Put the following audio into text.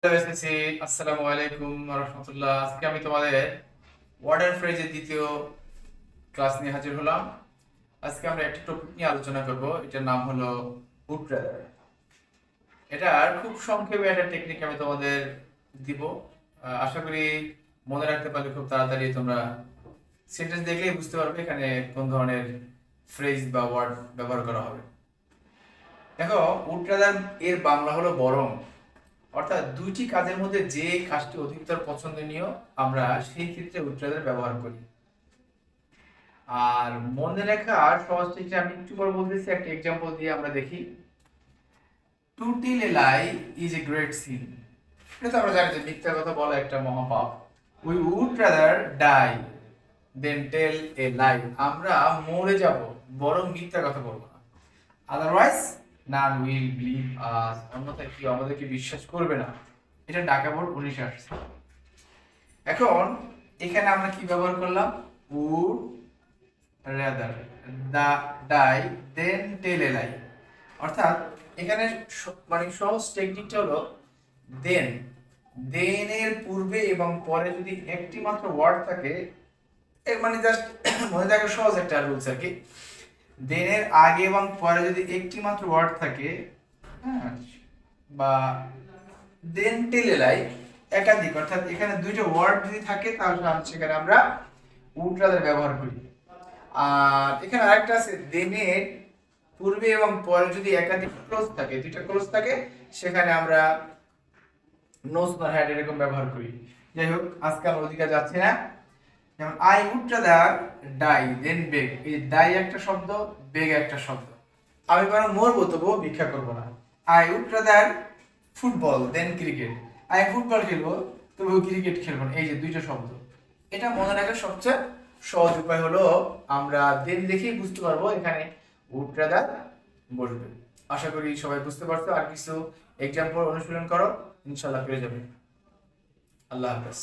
আসসালামু আলাইকুম রহমতুল্লাহ। আজকে আমি তোমাদের ওয়ার্ড অ্যান্ড ফ্রেজের দ্বিতীয় ক্লাস নিয়ে হাজির হলাম। আজকে আমরা একটি টপিক নিয়ে আলোচনা করব, এটার নাম হলো উড রাদার। এটার খুব সংক্ষেপে একটা টেকনিক আমি তোমাদের দিব। আশা করি মনে রাখতে পারলে খুব তাড়াতাড়ি তোমরা সেন্টেন্স দেখলেই বুঝতে পারবে এখানে কোন ধরনের ফ্রেজ বা ওয়ার্ড ব্যবহার করা হবে। দেখো, উড রাদার এর বাংলা হলো বরং, অর্থাৎ দুইটি কাজের মধ্যে যে কাজটি অধিকতর পছন্দনীয় আমরা সেই ক্ষেত্রে উড রাদার ব্যবহার করি। আর মনে রাখার সহজ ট্রিকটা আমি একটু পর বলতেছি, একটা এক্সাম্পল দিয়ে আমরা দেখি। To tell a lie is a great sin. এটা তো আমরা জানি যে মিথ্যা কথা বলা একটা মহাপাপ। We would rather die then tell a লাই। আমরা মরে যাব, বরং মিথ্যা কথা বলবো না। আদারওয়াইজ নান উইল বিলিভ আস। অন্যথায় কেউ আমাদেরকে বিশ্বাস করবে না। এটা ঢাকা বোর্ড 19 আসছে। এখন এখানে আমরা কি ব্যবহার করলাম? Would rather die then tell a লাই। অর্থাৎ এখানে মানে সহজ টেকনিকটা হলো দেন। দেনের পূর্বে এবং পরে যদি একটি মাত্র ওয়ার্ড থাকে, এর মানে জাস্ট মনে রাখার সহজ একটা রুলস আর কি। দেনের আগে এবং পরে যদি একটি মাত্র ওয়ার্ড থাকে, হ্যাঁ, বা দেন টেল এ লাই একাধিক, অর্থাৎ এখানে দুইটা ওয়ার্ড যদি থাকে তাহলে সেখানে আমরা উড রাদার ব্যবহার করি। আর এখানে আরেকটা আছে, দেনের পূর্বে এবং পরে যদি একাধিক ক্লোজ থাকে, দুইটা ক্লোজ থাকে, সেখানে আমরা নোজ নট হ্যাড এরকম ব্যবহার করি। যাই হোক, আজকে আমরা ওদিকে যাচ্ছি না। যেমন আই উড রাদার ডাই দেন বেগ। এই ডাই একটা শব্দ, বেগ একটা শব্দ। আমি বরং মরবো তবুও ভিক্ষা করবো না। I would rather football than cricket. আমি ফুটবল খেলবো তবুও ক্রিকেট খেলবো না। এই যে দুইটা শব্দ, এটা মনে রাখার সবচেয়ে সহজ উপায় হলো আমরা দেন দেখেই বুঝতে পারবো এখানে উড রাদার বসবে। আশা করি সবাই বুঝতে পারছো। আর কিছু এক্সাম্পল অনুশীলন করো, ইনশাল্লাহ পেরে যাবে। আল্লাহ হাফেজ।